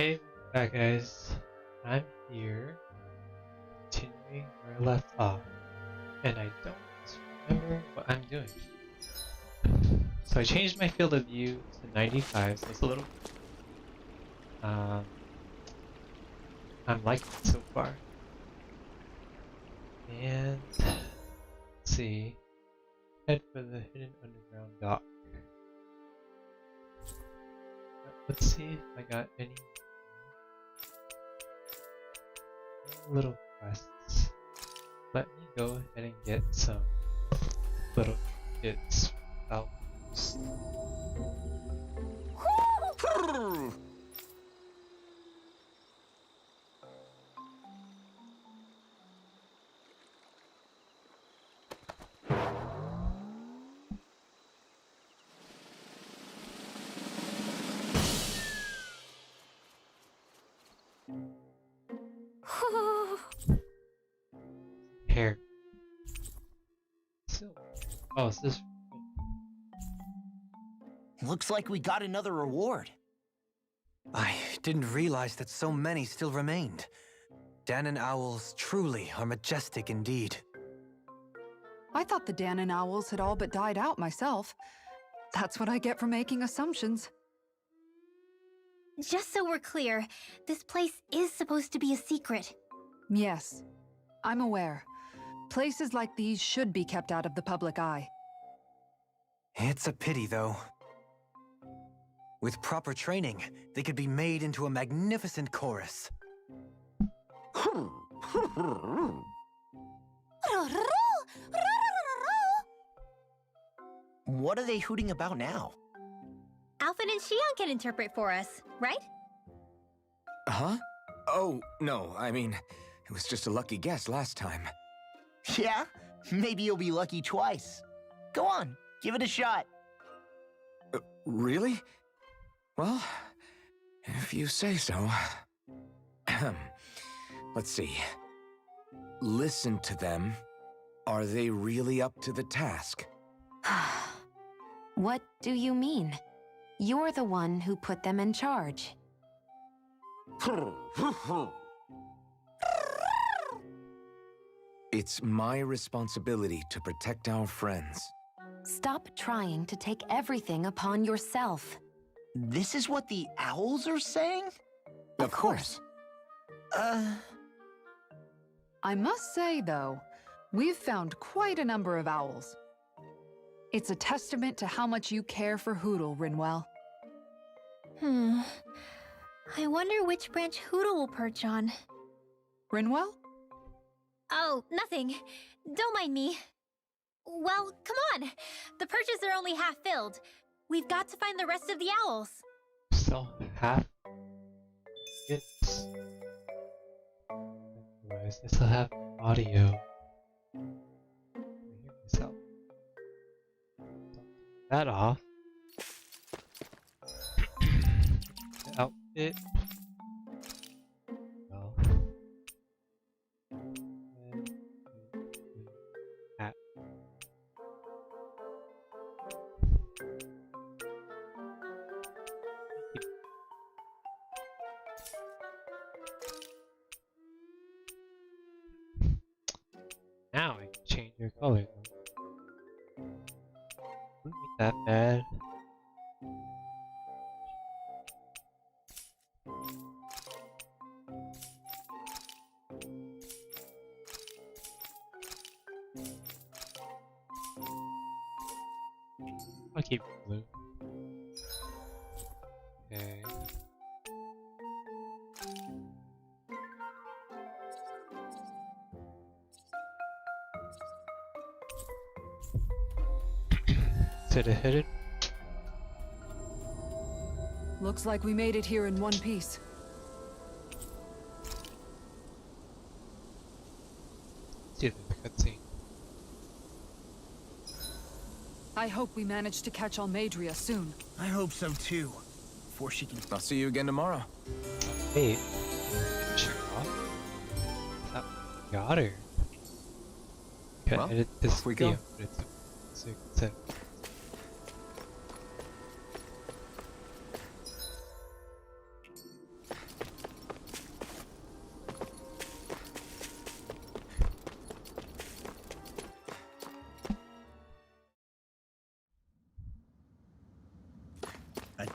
Hey, back guys. I'm here, continuing where I left off, and I don't remember what I'm doing. So I changed my field of view to 95, so it's a little. Um, I'm liking it so far. And let's see, head for the hidden underground dock. Let's see if I got any little quests. Let me go ahead and get some little bits. I'll hair. Silver. Oh, is this? Looks like we got another reward. I didn't realize that so many still remained. Danon owls truly are majestic indeed. I thought the Danon owls had all but died out myself. That's what I get for making assumptions. Just so we're clear, this place is supposed to be a secret. Yes, I'm aware. Places like these should be kept out of the public eye. It's a pity, though. With proper training, they could be made into a magnificent chorus. What are they hooting about now? Alphen and Xion can interpret for us, right? Huh? Oh, no, I mean, it was just a lucky guess last time. Yeah? Maybe you'll be lucky twice. Go on, give it a shot. Really? Well, if you say so. Let's see. Listen to them. Are they really up to the task? What do you mean? You're the one who put them in charge. It's my responsibility to protect our friends. Stop trying to take everything upon yourself. This is what the owls are saying? Of course. I must say, though, we've found quite a number of owls. It's a testament to how much you care for Hootle, Rinwell. I wonder which branch Hootle will perch on. Rinwell? Oh, nothing. Don't mind me. Well, come on. The perches are only half filled. We've got to find the rest of the owls. Still half. It's. Anyways, I still have audio. I hear myself. That off. The outfit. Well. Hat. Now I can change your color. Wouldn't be that bad. I'll keep it blue. Okay. To the hidden. Looks like we made it here in one piece. See if there's a cutscene. I hope we manage to catch Almadria soon. I hope so too. Before she can... I'll see you again tomorrow. Wait. Shut off. That got her. Okay, Well, edit this off we go. video, but it's so you can send.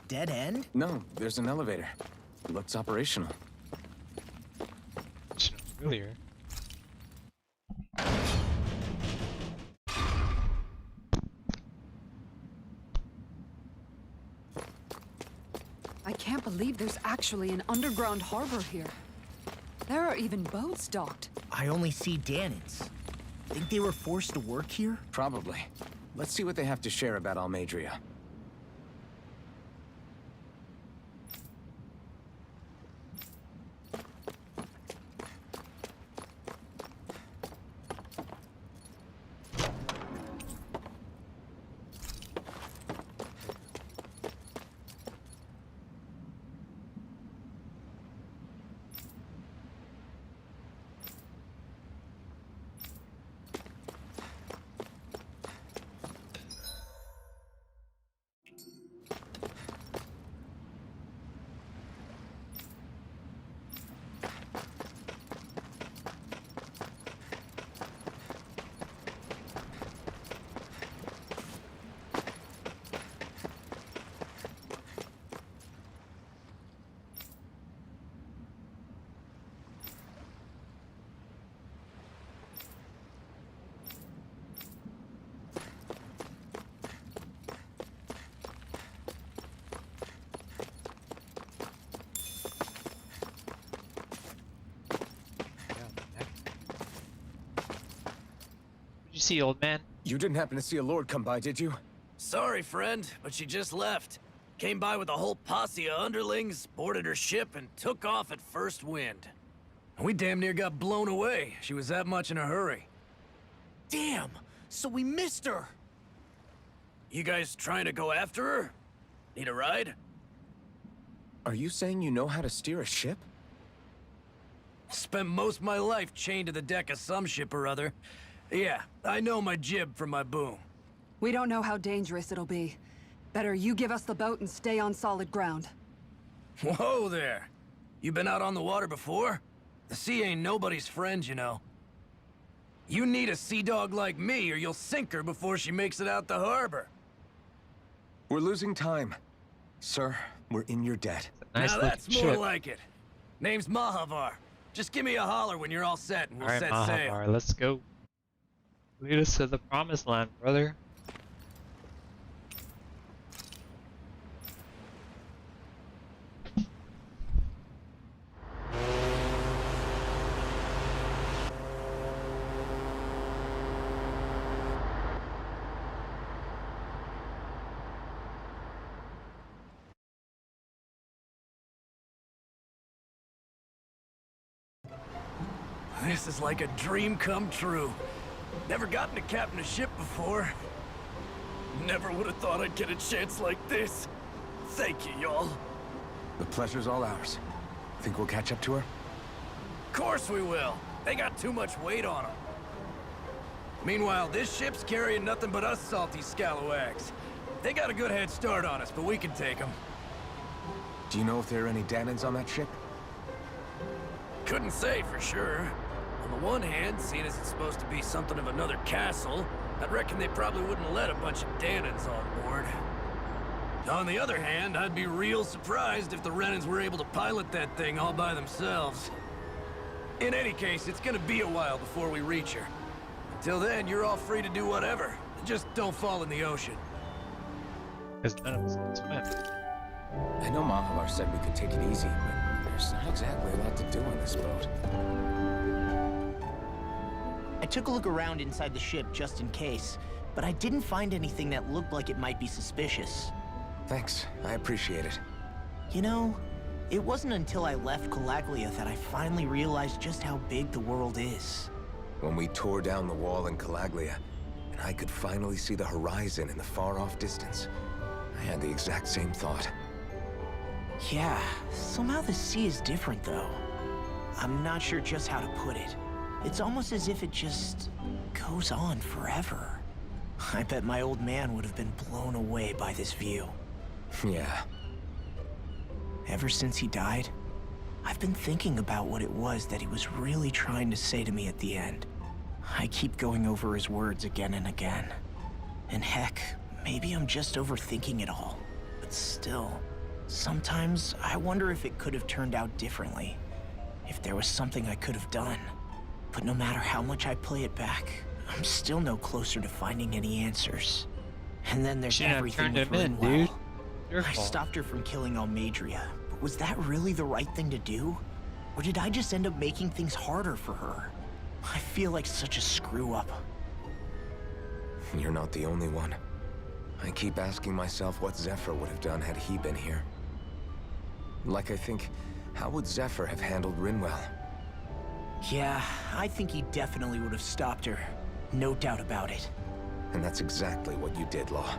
dead end? No, there's an elevator. It looks operational. Earlier. I can't believe there's actually an underground harbor here. There are even boats docked. I only see Danans. Think they were forced to work here? Probably. Let's see what they have to share about Almadria. You see, old man? You didn't happen to see a lord come by, did you? Sorry, friend, but she just left. Came by with a whole posse of underlings, boarded her ship, and took off at first wind. We damn near got blown away. She was that much in a hurry. Damn! So we missed her! You guys trying to go after her? Need a ride? Are you saying you know how to steer a ship? Spent most of my life chained to the deck of some ship or other. Yeah, I know my jib from my boom. We don't know how dangerous it'll be. Better you give us the boat and stay on solid ground. Whoa there! You been out on the water before? The sea ain't nobody's friend, you know. You need a sea dog like me, or you'll sink her before she makes it out the harbor. We're losing time. Sir, we're in your debt. Nice Now that's looking more ship. like it. Name's Mahavar. Just give me a holler when you're all set, and we'll Alright, set sail. Mahavar, let's go. Lead us to the promised land, brother. This is like a dream come true. Never gotten to captain a ship before. Never would have thought I'd get a chance like this. Thank you, y'all. The pleasure's all ours. Think we'll catch up to her? Course we will. They got too much weight on them. Meanwhile, this ship's carrying nothing but us salty scalawags. They got a good head start on us, but we can take them. Do you know if there are any Danans on that ship? Couldn't say for sure. On the one hand, seeing as it's supposed to be something of another castle, I'd reckon they probably wouldn't let a bunch of Danans on board. On the other hand, I'd be real surprised if the Renans were able to pilot that thing all by themselves. In any case, it's gonna be a while before we reach her. Until then, you're all free to do whatever. Just don't fall in the ocean. Because none of us can swim. I know Mahavar said we could take it easy, but there's not exactly a lot to do on this boat. I took a look around inside the ship just in case, but I didn't find anything that looked like it might be suspicious. Thanks, I appreciate it. You know, it wasn't until I left Calaglia that I finally realized just how big the world is. When we tore down the wall in Calaglia, and I could finally see the horizon in the far-off distance, I had the exact same thought. Yeah, somehow the sea is different though. I'm not sure just how to put it. It's almost as if it just goes on forever. I bet my old man would have been blown away by this view. Yeah. Ever since he died, I've been thinking about what it was that he was really trying to say to me at the end. I keep going over his words again and again. And heck, maybe I'm just overthinking it all. But still, Sometimes I wonder if it could have turned out differently. If there was something I could have done. But no matter how much I play it back, I'm still no closer to finding any answers. And then there's Shouldn't have everything turned with him in, Rinwell. dude. Your I fault. stopped her from killing Almadria, but was that really the right thing to do? Or did I just end up making things harder for her? I feel like such a screw-up. You're not the only one. I keep asking myself what Zephyr would have done had he been here. Like I think, how would Zephyr have handled Rinwell? Yeah, I think he definitely would have stopped her. No doubt about it. And that's exactly what you did, Law.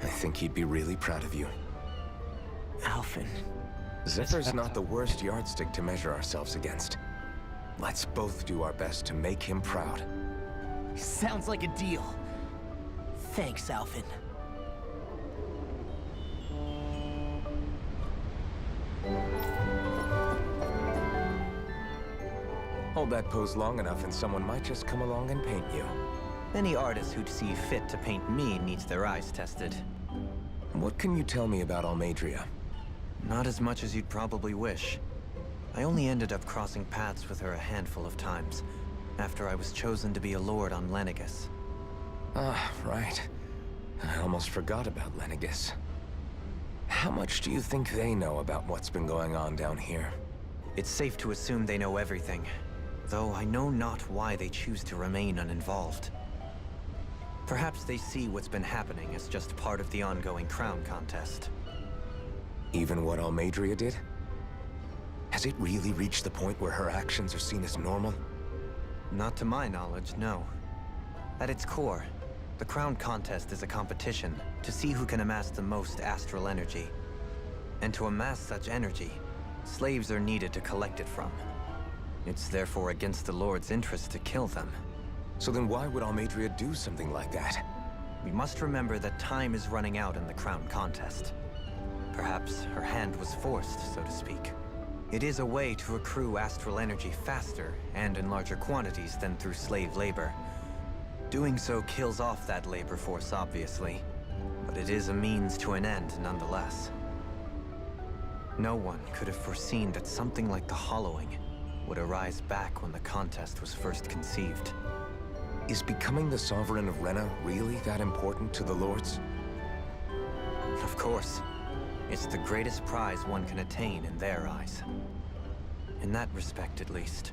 I think he'd be really proud of you. Alphen. Zephyr's not the worst yardstick to measure ourselves against. Let's both do our best to make him proud. Sounds like a deal. Thanks, Alphen. Hold that pose long enough and someone might just come along and paint you. Any artist who'd see fit to paint me needs their eyes tested. What can you tell me about Almadria? Not as much as you'd probably wish. I only ended up crossing paths with her a handful of times, after I was chosen to be a lord on Lenegus. Ah, right. I almost forgot about Lenegus. How much do you think they know about what's been going on down here? It's safe to assume they know everything, though I know not why they choose to remain uninvolved. Perhaps they see what's been happening as just part of the ongoing crown contest. Even what Almadria did? Has it really reached the point where her actions are seen as normal? Not to my knowledge, no. At its core, the crown contest is a competition to see who can amass the most astral energy. And to amass such energy, slaves are needed to collect it from. It's therefore against the Lord's interest to kill them. So then why would Almadria do something like that? We must remember that time is running out in the crown contest. Perhaps her hand was forced, so to speak. It is a way to accrue astral energy faster and in larger quantities than through slave labor. Doing so kills off that labor force, obviously, but it is a means to an end nonetheless. No one could have foreseen that something like the Hollowing would arise back when the contest was first conceived. Is becoming the Sovereign of Rena really that important to the Lords? Of course. It's the greatest prize one can attain in their eyes. In that respect, at least,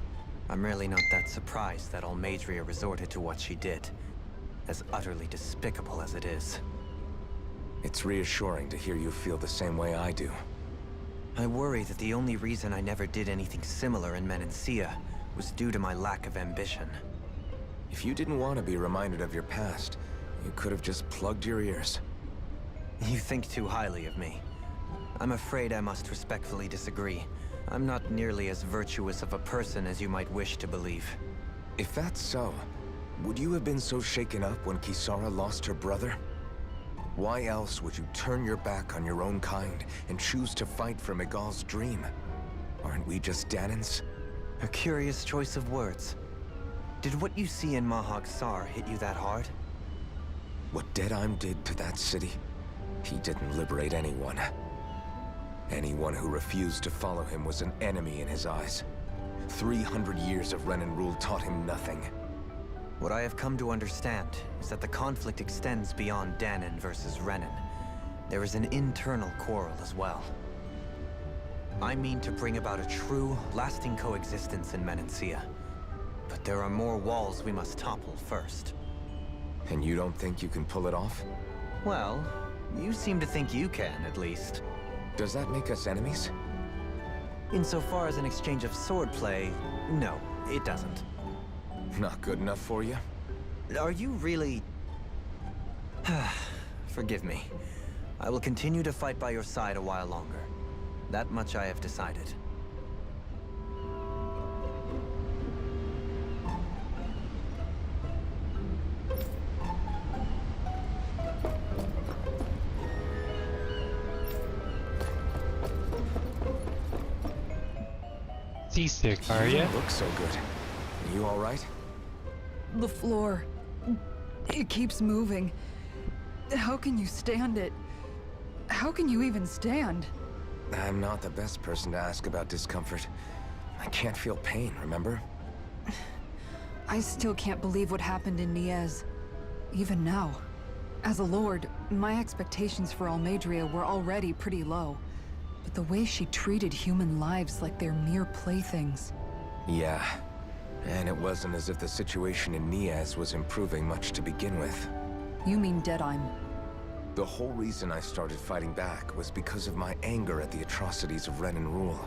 I'm really not that surprised that Almadria resorted to what she did, as utterly despicable as it is. It's reassuring to hear you feel the same way I do. I worry that the only reason I never did anything similar in Menancia was due to my lack of ambition. If you didn't want to be reminded of your past, you could have just plugged your ears. You think too highly of me. I'm afraid I must respectfully disagree. I'm not nearly as virtuous of a person as you might wish to believe. If that's so, would you have been so shaken up when Kisara lost her brother? Why else would you turn your back on your own kind and choose to fight for Miguel's dream? Aren't we just Danans? A curious choice of words. Did what you see in Mahag Sar hit you that hard? What Deadheim did to that city, he didn't liberate anyone. Anyone who refused to follow him was an enemy in his eyes. 300 years of Renan rule taught him nothing. What I have come to understand is that the conflict extends beyond Danan versus Renan. There is an internal quarrel as well. I mean to bring about a true, lasting coexistence in Menancia. But there are more walls we must topple first. And you don't think you can pull it off? Well, you seem to think you can, at least. Does that make us enemies? Insofar as an exchange of swordplay, no, it doesn't. Not good enough for you? Are you really... Forgive me. I will continue to fight by your side a while longer. That much I have decided. Seasick, are You ya? don't look so good. You all right? The floor. It keeps moving. How can you stand it? How can you even stand? I'm not the best person to ask about discomfort. I can't feel pain, remember? I still can't believe what happened in Niez. Even now. As a lord, my expectations for Almadria were already pretty low. But the way she treated human lives like they're mere playthings. Yeah. And it wasn't as if the situation in Niez was improving much to begin with. You mean Deadheim? The whole reason I started fighting back was because of my anger at the atrocities of Renan rule.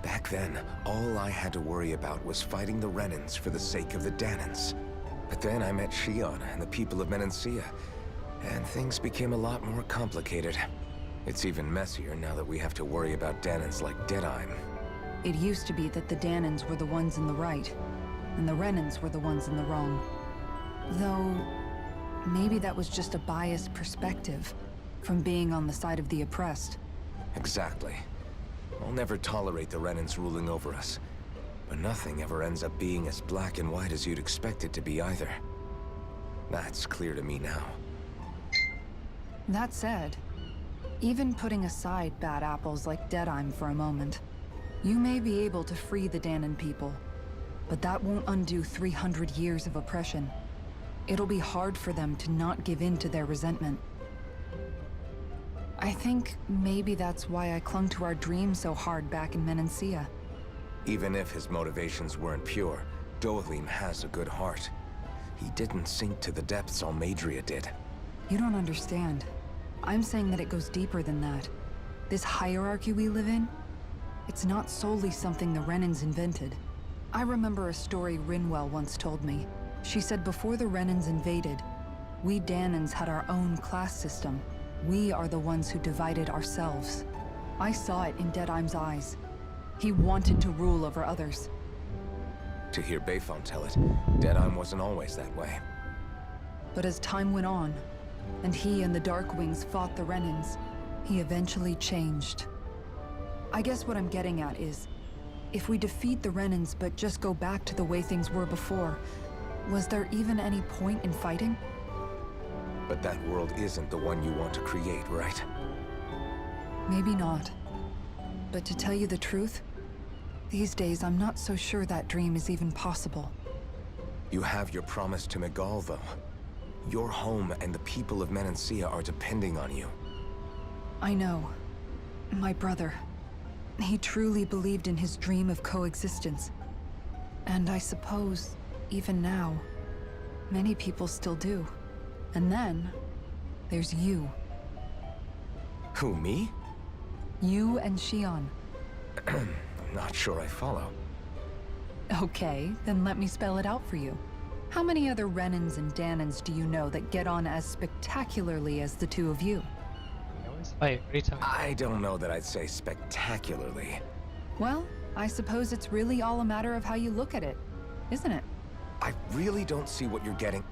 Back then, all I had to worry about was fighting the Renans for the sake of the Danans. But then I met Shion and the people of Menancia, and things became a lot more complicated. It's even messier now that we have to worry about Danans like Deadheim. It used to be that the Danans were the ones in the right, and the Renans were the ones in the wrong. Though, maybe that was just a biased perspective from being on the side of the oppressed. Exactly. I'll never tolerate the Renans ruling over us. But nothing ever ends up being as black and white as you'd expect it to be either. That's clear to me now. That said, even putting aside bad apples like Deadheim for a moment, you may be able to free the Danan people, but that won't undo 300 years of oppression. It'll be hard for them to not give in to their resentment. I think maybe that's why I clung to our dream so hard back in Menancia. Even if his motivations weren't pure, Dohalim has a good heart. He didn't sink to the depths Almadria did. You don't understand. I'm saying that it goes deeper than that. This hierarchy we live in, it's not solely something the Renans invented. I remember a story Rinwell once told me. She said before the Renans invaded, we Danans had our own class system. We are the ones who divided ourselves. I saw it in Deadheim's eyes. He wanted to rule over others. To hear Bayfon tell it, Deadheim wasn't always that way. But as time went on, and he and the Darkwings fought the Renans, he eventually changed. I guess what I'm getting at is, if we defeat the Renans but just go back to the way things were before, was there even any point in fighting? But that world isn't the one you want to create, right? Maybe not. But to tell you the truth, these days I'm not so sure that dream is even possible. You have your promise to Megal, though. Your home and the people of Menancia are depending on you. I know. My brother. He truly believed in his dream of coexistence. And I suppose, even now, many people still do. And then, there's you. Who, me? You and Shion. I'm not sure I follow. Okay, then let me spell it out for you. How many other Renans and Danans do you know that get on as spectacularly as the two of you? I always fight every time. I don't know that I'd say spectacularly. Well, I suppose it's really all a matter of how you look at it, isn't it? I really don't see what you're getting.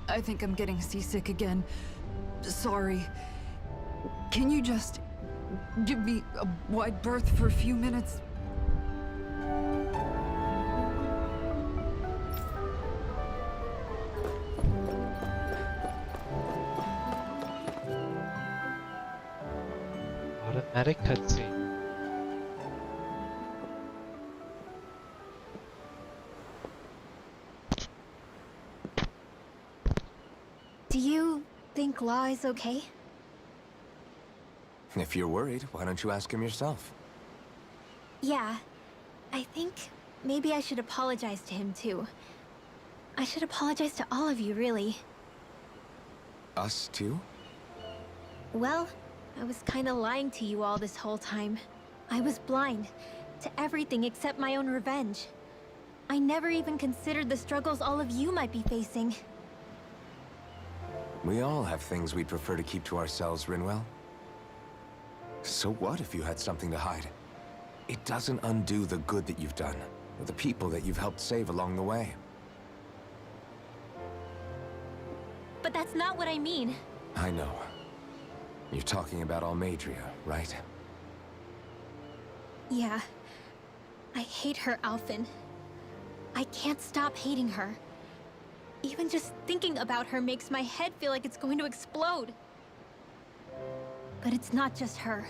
I think I'm getting seasick again. Sorry. Can you just give me a wide berth for a few minutes? Automatic cutscene. Do you think Law is okay? If you're worried, why don't you ask him yourself? Yeah. I think maybe I should apologize to him too. I should apologize to all of you, really. Us too? Well, I was kinda lying to you all this whole time. I was blind to everything except my own revenge. I never even considered the struggles all of you might be facing. We all have things we'd prefer to keep to ourselves, Rinwell. So what if you had something to hide? It doesn't undo the good that you've done, or the people that you've helped save along the way. But that's not what I mean. I know. You're talking about Almadria, right? Yeah. I hate her, Alphen. I can't stop hating her. Even just thinking about her makes my head feel like it's going to explode. But it's not just her.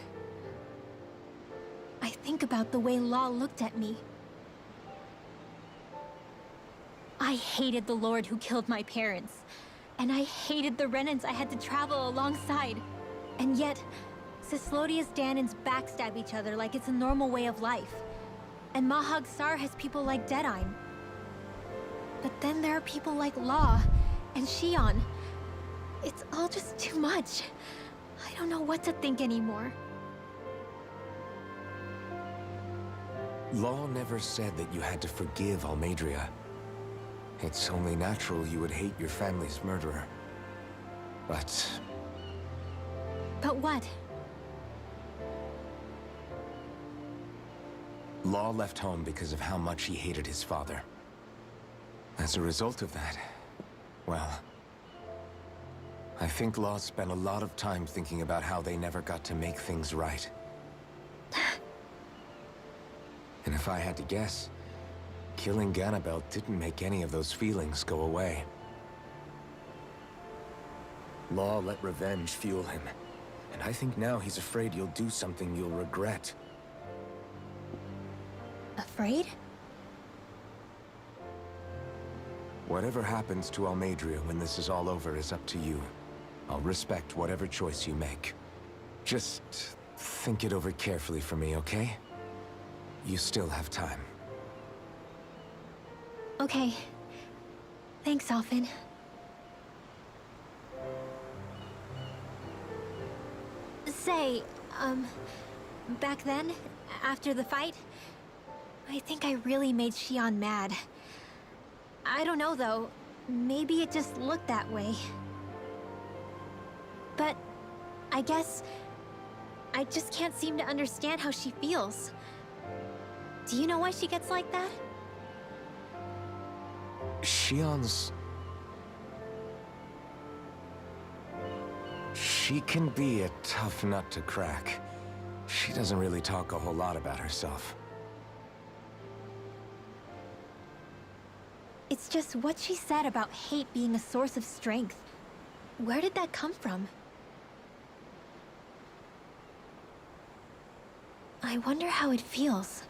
I think about the way Law looked at me. I hated the Lord who killed my parents. And I hated the Renans I had to travel alongside. And yet, Cyslodia's Danans backstab each other like it's a normal way of life. And Mahag Sar has people like Deadeye. But then there are people like Law and Shion. It's all just too much. I don't know what to think anymore. Law never said that you had to forgive Almeidrea. It's only natural you would hate your family's murderer. But what? Law left home because of how much he hated his father. As a result of that, well, I think Law spent a lot of time thinking about how they never got to make things right. And if I had to guess, killing Ganabel didn't make any of those feelings go away. Law let revenge fuel him, and I think now he's afraid you'll do something you'll regret. Afraid? Whatever happens to Almeidrea when this is all over is up to you. I'll respect whatever choice you make. Just think it over carefully for me, okay? You still have time. Okay. Thanks, Alphen. Say, back then, after the fight, I think I really made Shion mad. I don't know, though. Maybe it just looked that way. But I guess I just can't seem to understand how she feels. Do you know why she gets like that? Shion's... She can be a tough nut to crack. She doesn't really talk a whole lot about herself. It's just what she said about hate being a source of strength. Where did that come from? I wonder how it feels,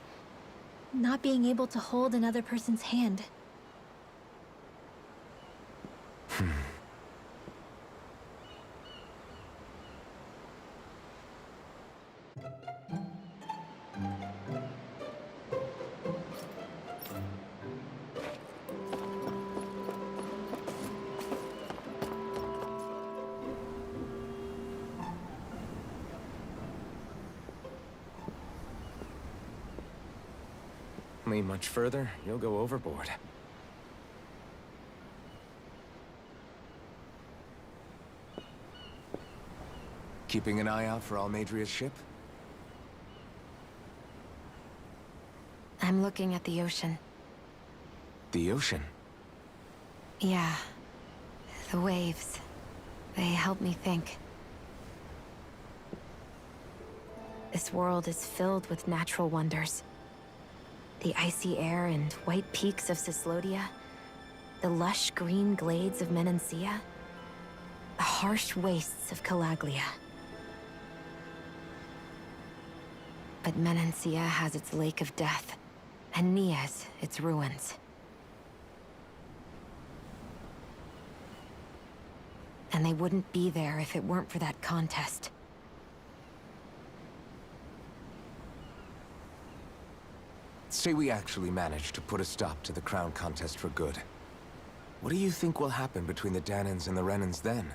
not being able to hold another person's hand. Me much further, you'll go overboard. Keeping an eye out for Almeidrea's ship? I'm looking at the ocean. The ocean? Yeah. The waves. They help me think. This world is filled with natural wonders. The icy air and white peaks of Cyslodia, the lush green glades of Menancia, the harsh wastes of Calaglia. But Menancia has its Lake of Death, and Nias its ruins. And they wouldn't be there if it weren't for that contest. Say we actually manage to put a stop to the crown contest for good. What do you think will happen between the Danans and the Renans then?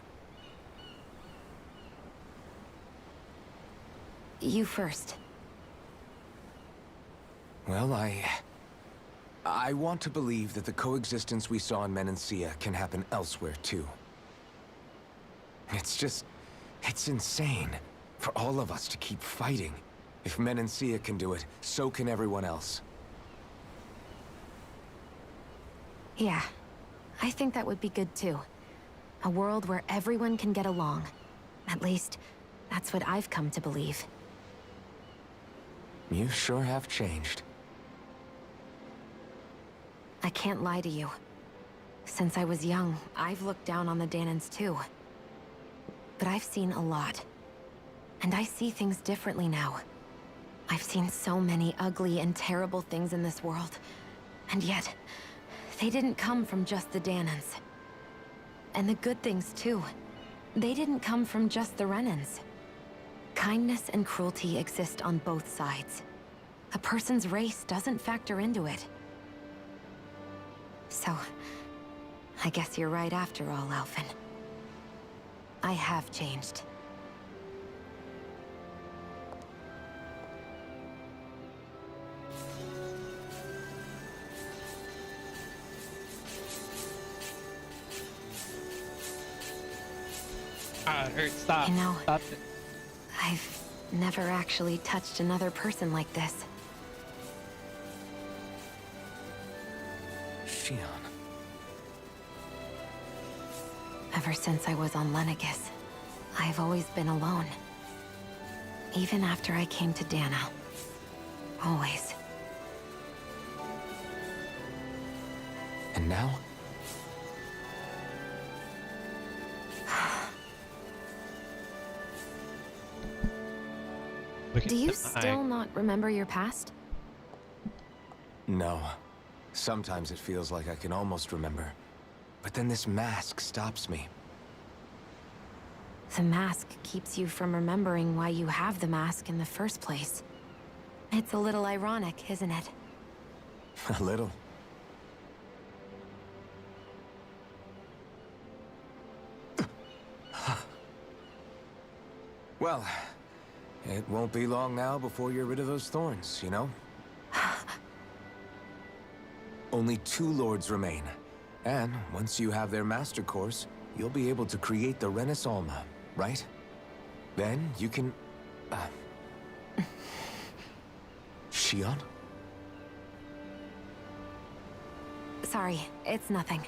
You first. Well, I want to believe that the coexistence we saw in Menancia can happen elsewhere, too. It's insane for all of us to keep fighting. If Menancia can do it, so can everyone else. Yeah, I think that would be good too. A world where everyone can get along. At least, that's what I've come to believe. You sure have changed. I can't lie to you. Since I was young, I've looked down on the Danans too. But I've seen a lot. And I see things differently now. I've seen so many ugly and terrible things in this world, and yet, they didn't come from just the Danans. And the good things, too. They didn't come from just the Renans. Kindness and cruelty exist on both sides. A person's race doesn't factor into it. So, I guess you're right after all, Alphen. I have changed. Ah, it hurts. Stop. You know, Stop it. I've never actually touched another person like this. Shion. Ever since I was on Lenegis, I've always been alone. Even after I came to Dana. Always. And now? Look Do you into my still eye. not remember your past? No. Sometimes it feels like I can almost remember. But then this mask stops me. The mask keeps you from remembering why you have the mask in the first place. It's a little ironic, isn't it? A little. Well, it won't be long now before you're rid of those thorns, you know? Only 2 lords remain. And once you have their master course, you'll be able to create the Renis Alma, right? Then you can... Shion? Sorry, it's nothing.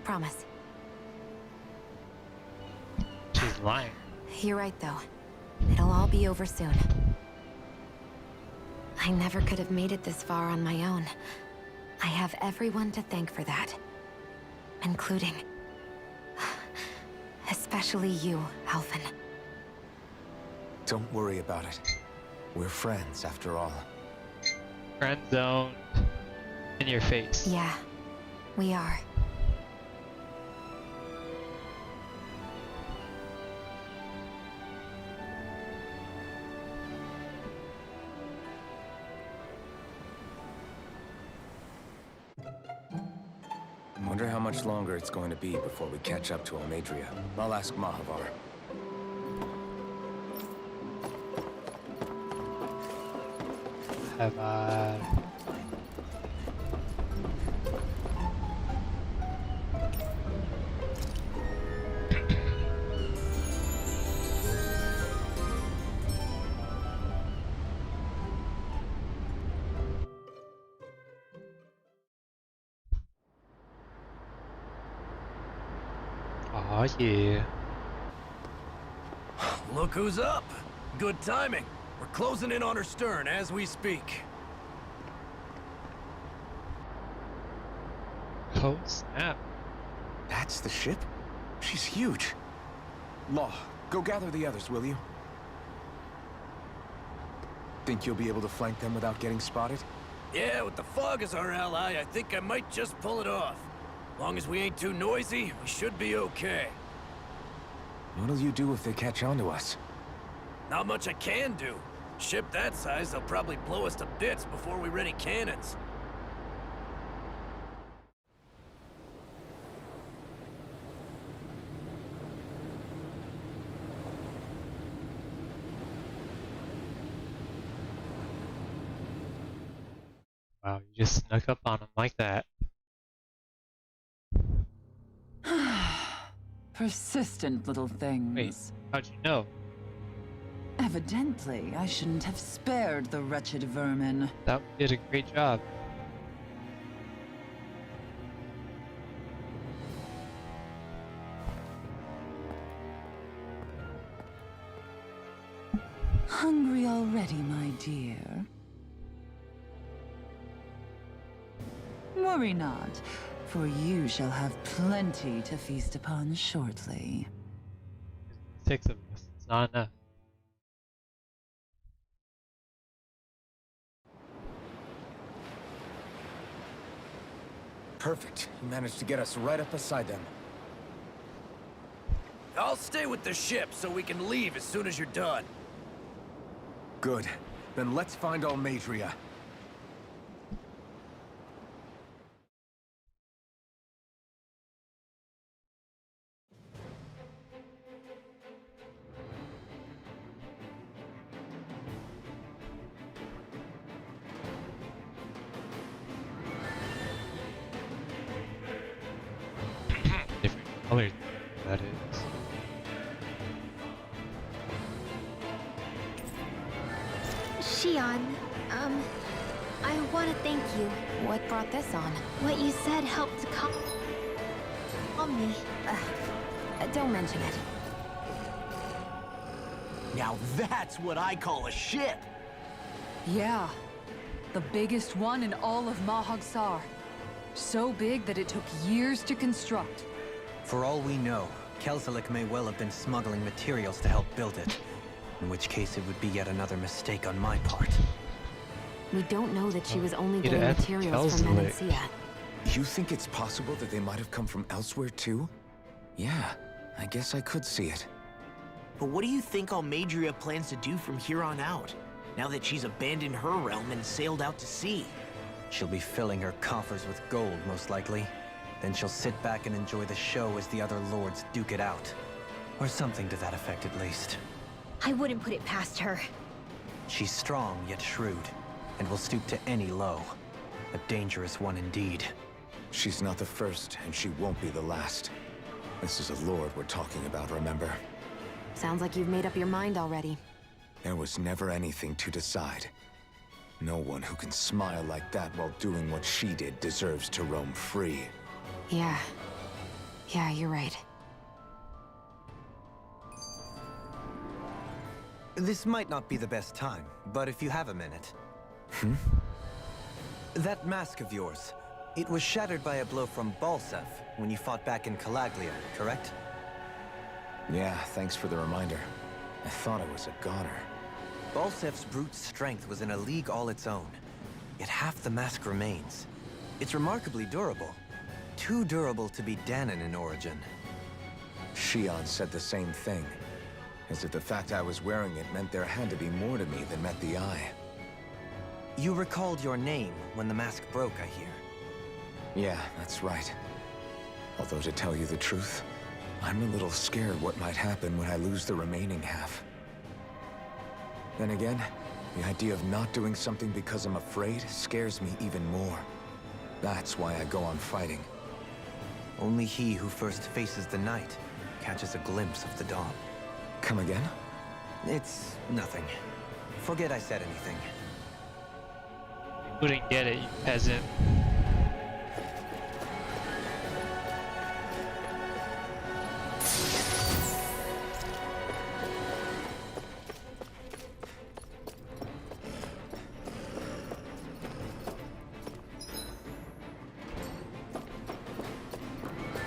Promise. She's lying. You're right, though. It'll all be over soon. I never could have made it this far on my own. I have everyone to thank for that. Including... especially you, Alphen. Don't worry about it. We're friends, after all. Friend zone. In your face. Yeah, we are. Wonder how much longer it's going to be before we catch up to Almadria. I'll ask Mahavar. Have I... Oh yeah. Look who's up! Good timing. We're closing in on her stern as we speak. Oh snap. That's the ship? She's huge. Law, go gather the others, will you? Think you'll be able to flank them without getting spotted? Yeah, with the fog as our ally, I think I might just pull it off. Long as we ain't too noisy, we should be okay. What'll you do if they catch on to us? Not much I can do. Ship that size, they'll probably blow us to bits before we ready cannons. Wow, you just snuck up on him like that. Persistent little things. Wait, how'd you know? Evidently, I shouldn't have spared the wretched vermin. That did a great job. Hungry already, my dear? Worry not, for you shall have plenty to feast upon shortly. 6 of us. It's not enough. Perfect. You managed to get us right up beside them. I'll stay with the ship so we can leave as soon as you're done. Good. Then let's find Almadria. Different colors, that is. Shion, I want to thank you. What brought this on? What you said helped to calm me. Don't mention it. Now that's what I call a ship. Yeah, the biggest one in all of Mahag-Sar. So big that it took years to construct. For all we know, Kelzelik may well have been smuggling materials to help build it. In which case it would be yet another mistake on my part. We don't know that she was only It getting adds materials from Kelzelik. Menancia. You think it's possible that they might have come from elsewhere too? Yeah, I guess I could see it. But what do you think Almadria plans to do from here on out, now that she's abandoned her realm and sailed out to sea? She'll be filling her coffers with gold, most likely. Then she'll sit back and enjoy the show as the other lords duke it out. Or something to that effect, at least. I wouldn't put it past her. She's strong, yet shrewd, and will stoop to any low. A dangerous one indeed. She's not the first, and she won't be the last. This is a lord we're talking about, remember? Sounds like you've made up your mind already. There was never anything to decide. No one who can smile like that while doing what she did deserves to roam free. Yeah, you're right. This might not be the best time, but if you have a minute. That mask of yours, it was shattered by a blow from Balsev when you fought back in Calaglia, correct? Yeah, thanks for the reminder. I thought it was a goner. Balsev's brute strength was in a league all its own, yet half the mask remains. It's remarkably durable. Too durable to be Danon in origin. Shion said the same thing. As if the fact I was wearing it meant there had to be more to me than met the eye. You recalled your name when the mask broke, I hear. Yeah, that's right. Although to tell you the truth, I'm a little scared what might happen when I lose the remaining half. Then again, the idea of not doing something because I'm afraid scares me even more. That's why I go on fighting. Only he who first faces the night catches a glimpse of the dawn. Come again? It's nothing. Forget I said anything. You wouldn't get it, you peasant.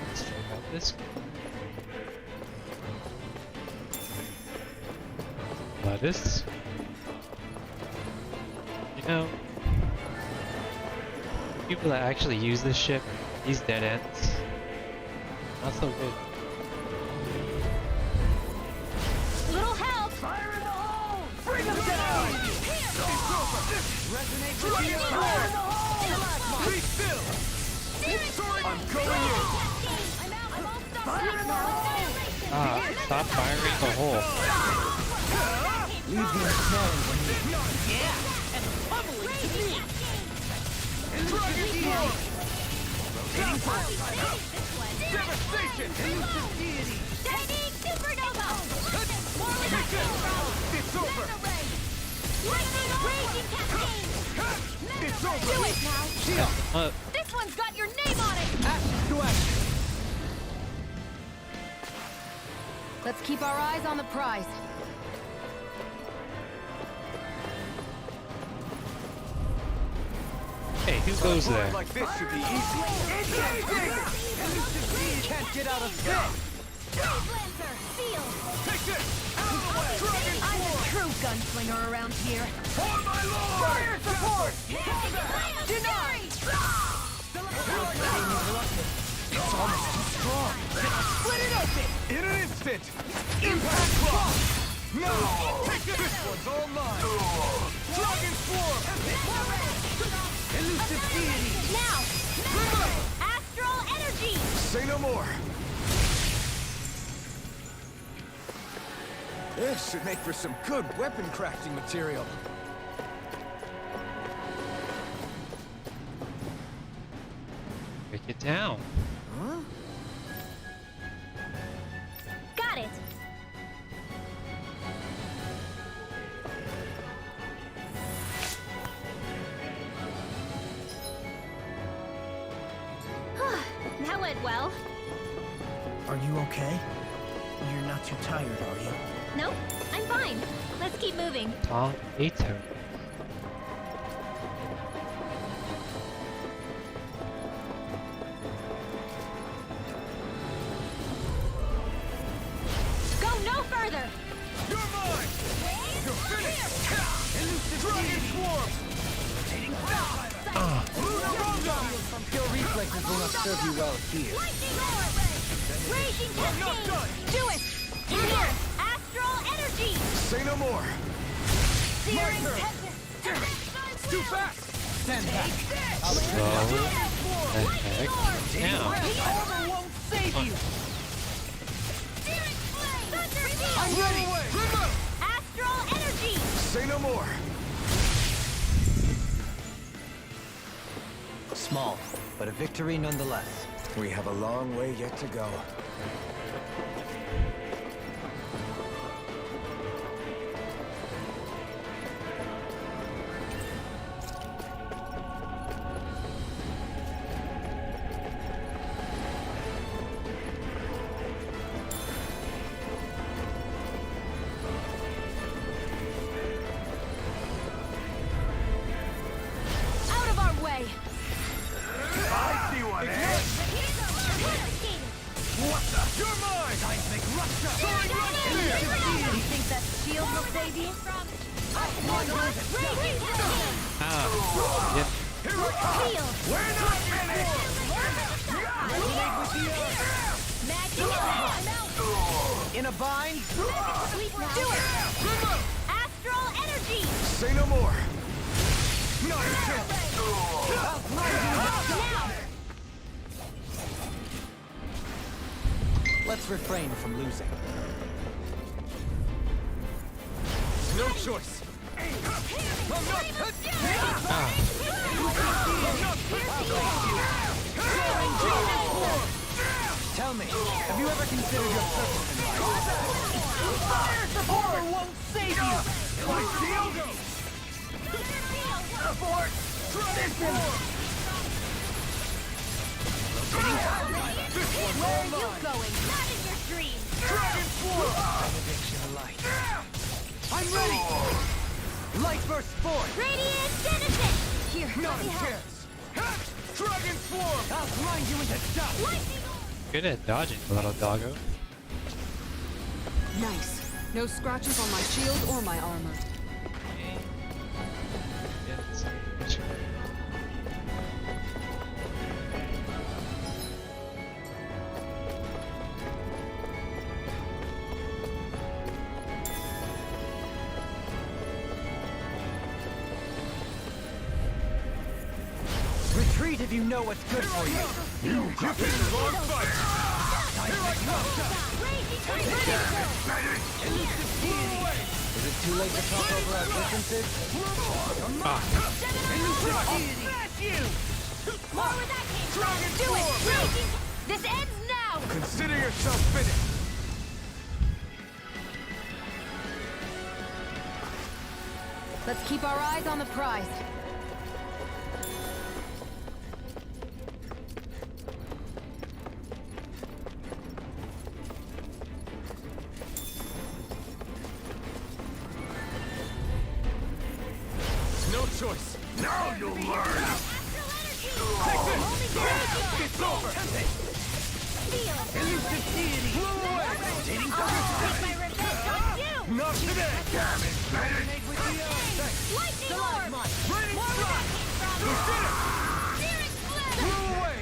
Let's check out this. Lettuce. You know, people that actually use this ship, these dead ends, not so good. Little help! Fire in the hole! Bring them down! Resonate with you! Fire in the hole! Be still! I'm going in! Fire in the hole! Ah, stop firing the hole. Leave the smelling when you... Yeah, and pummeling to me! Devastation! Elusive deity! Lightning supernova! More with that It's over! Lightning raging cascade! It's over! Do it now! Uh, This one's got your name on it! Ashes to ashes! Let's keep our eyes on the prize. hey, who goes there? Like this should be easy. Can't get out of this! Lancer, seal! Take this! Out of the way! I'm the true gunslinger around here. For my lord! Fire support! Denied! Almost too strong. Split it open! In an instant! Impact block! No! This one's all mine! Dragon Swarm! Elusive deity! Now! Astral energy! Say no more! This should make for some good weapon crafting material. Break it down. Huh? Got it! That went well. Are you okay? You're not too tired, are you? No, I'm fine. Let's keep moving. Tomato. Go no further! You're mine! You're finished! Dragon Swarm! Your reflexes will not serve you well here. Lightning orb! Raging cascade! Do it! In here! Astral energy! Say no more! Searing turn. tempest! Too fast! Stand back. Slow the heck down. The armor won't save you. Searing flame! Thunder beam! I'm ready. Astral energy! Say no more! Small, but a victory nonetheless. We have a long way yet to go. Out of our way! I see one, eh? What the? You're mine! Seismic rupture! You think that shield will save you? Raging cascade! Ah. Yep. Here I come! Heal! We're not finished! Magic attack! In a bind. Sweet do it! Astral energy! Say no more! Not a chance! Now! Let's refrain from losing. No choice! Tell me, have you ever considered your purpose in life? Horror won't save you. My shield! Abort! Tradition! This one's Where all are you mine! going? Not in your dreams! Dragon Swarm! Benediction light. I'm ready. Light burst forth. Radiant Genesis! Here, Not let a me help. chance! Ha! Dragon Swarm! I'll grind you into dust. Lightning orb! Good at dodging, little doggo. Nice. No scratches on my shield or my armor. Retreat if you know what's good for you. You picked the wrong fight! Here I come! Raging cascade! Is it too late to talk over our differences? More where that came from! Do it! Raging! This ends now! Consider yourself finished! Let's keep our eyes on the prize. No choice! Now you'll learn! Take this! It's over! Elusive deity. Blow away! Take my revenge on you! Not today! Damn it, Bennett! Lightning orb! Raining More where that strike! came from! You did it! Searing flame! Blow away!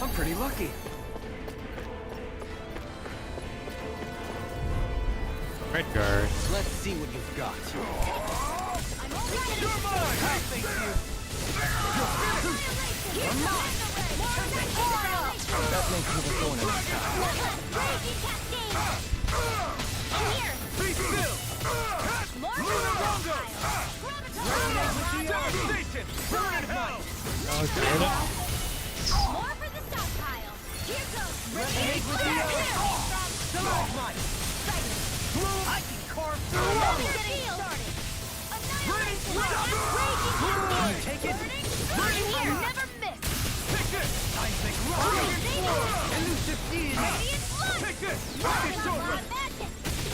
I'm pretty lucky. Red guard. Let's see what you've got. That makes you the thorn in my side. Be still! Devastation! Burn in hell! Oh, Jordan. More for the stockpile. Here goes. Resonate with the Stalagmite! I can carve through walls! Take it! Never miss. Take this! Seismic rock! Elusive deity! Take this! Rocket sword!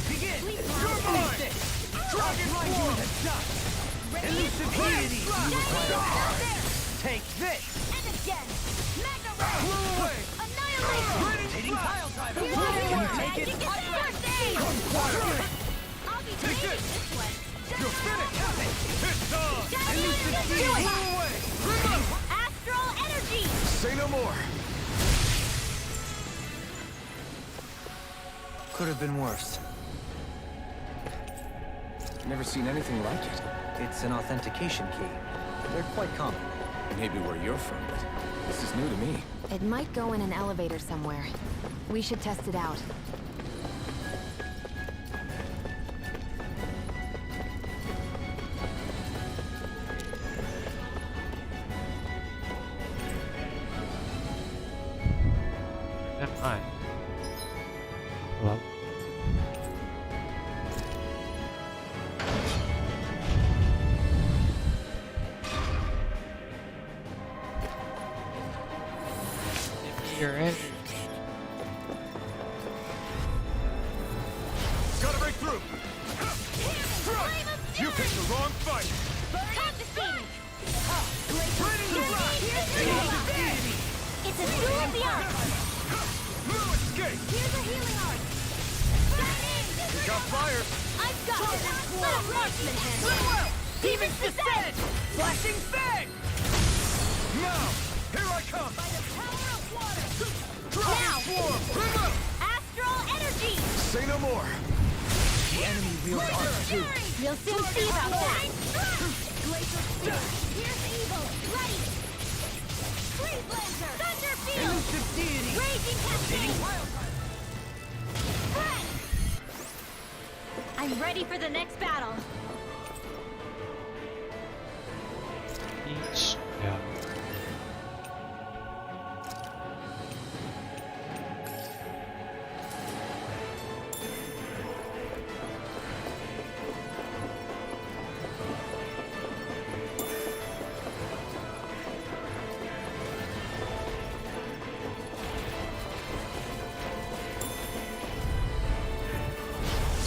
Begin! You're mine! Dragon blind you in the dust! Elusive deity! Take this! And again. Magna Blow away! Annihilation. Radiating pile driver! Here's Can you your take it? First aid. I'll be Take taking this! this one. You're finished! It's on! Elusive Do deity! it. Blow away! Remove! Astral energy. Say no more. Could have been worse. Never seen anything like it. It's an authentication key. They're quite common. Maybe where you're from, but this is new to me. It might go in an elevator somewhere. We should test it out. Never mind. Hello? Give me your energy. Gotta break through! You picked the wrong fight! It's a duel of the arts. No escape! Here's a healing art. You got fire! I've got it. Let a marksman Demons descend! Flashing fang! Now! Here I come! By the power of water. Dragon swarm! Remove! Astral energy. Say no more. The enemy wields arms too. We'll soon see about that. Glacial spear. Here's evil. Ready. Freeze lancer. Thunder field. Elusive deity! Raging cascade. Threat. I'm ready for the next battle. Each. Yeah.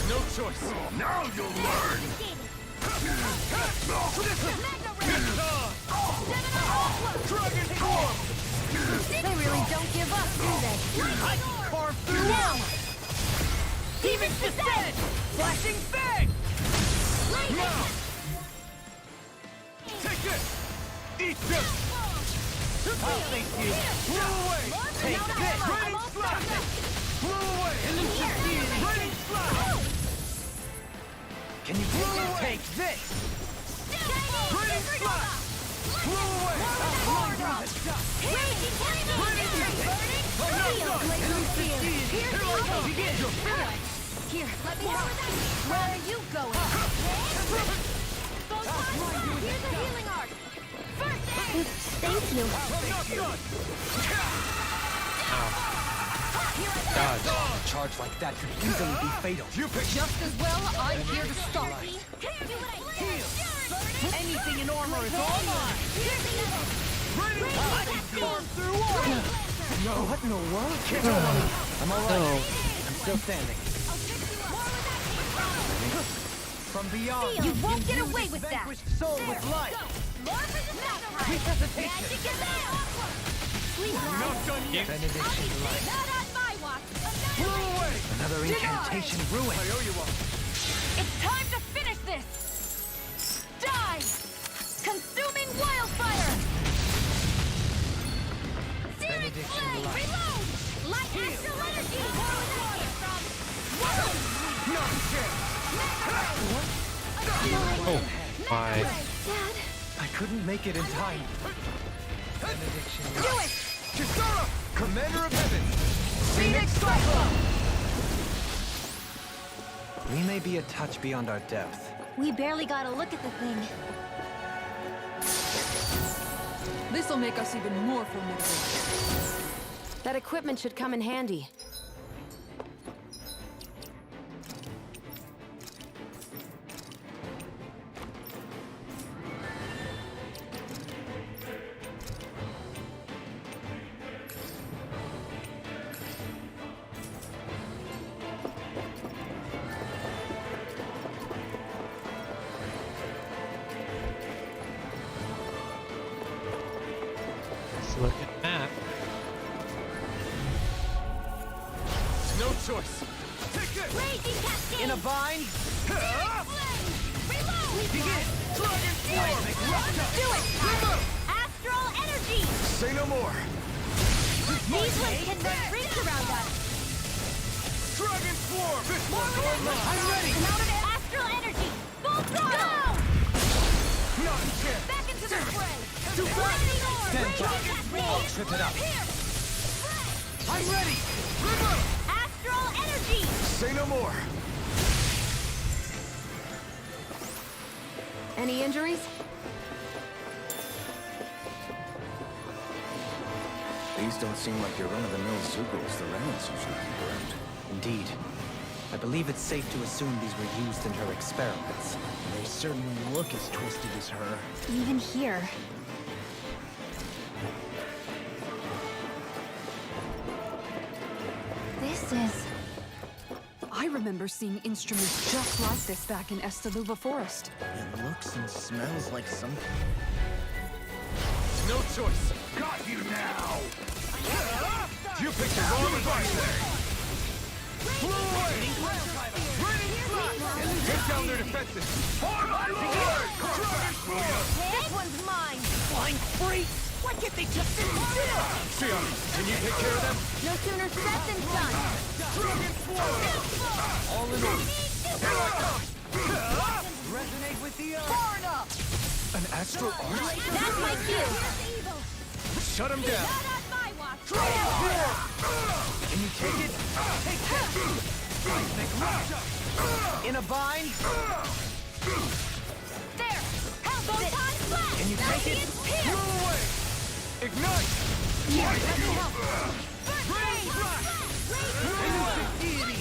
No choice! Now you'll learn! Dragon form! They really don't give up, do they? I can carve through walls! Demons descend. Flashing fang! Now! Take this! Eat this! I'll face you! Blow away! Take this! Raining slash! Blow away! Elusive deity! Raining slash! Can you take this? Raining slash! Blow away! I'll blind you to dust! Elusive deity! Here I go! Begin! You're finished! Here, let me help. Where are you going? Here's a healing art. First aid. Thank you. Not done! God. A charge like that could easily be fatal. You pick Just as well, I'm here to stop. anything in armor is all mine! I can storm through walls! No, what in the world? I'm all right. I'm still standing. From beyond, You won't get away with that. vanquished soul with life! Resuscitation. Not done yet! benediction light. Not on my watch. Blow away! Another incantation ruined. I owe you one. It's time to finish this. Die. Consuming wildfire. Benediction Oh my. Dad, I couldn't make it in time. Benediction. do it! Kisara! Commander of Heaven! Phoenix Cyclone! We may be a touch beyond our depth. We barely got a look at the thing. This'll make us even more formidable. That equipment should come in handy. Let's look at map. No choice! Take it! Raging cascade! In a bind? Reload! Begin! Dragon form! Do it! Astral energy! Say no more! These ones can run rings around us! Dragon form! This one's all mine! I'm ready! Astral energy! Full throttle! Not a chance! Back into the fray! Too fast! Stand Raging back! cascade! I'll trip it up! Here! I'm ready! Astral energy! Say no more! Any injuries? These don't seem like your run-of-the-mill Zugals the Renans usually keep around. Indeed. I believe it's safe to assume these were used in her experiments. They certainly look as twisted as her. Even here. This is... I remember seeing instruments just like this back in Estaluva Forest. It looks and smells like some... No choice! Got you now! You picked the wrong advice! Flew away! Take down their defenses! This one's mine! Flying freaks! Why can't they just sit still? Sion, can you take care of them? No sooner said than done! All in all. Resonate with the earth. An astral arch? That's my cue! Shut him down! Can you take it? Take this! In a bind? There! Photon flash! Can you take it? Blow away! Ignite! Let me help! Elusive deity!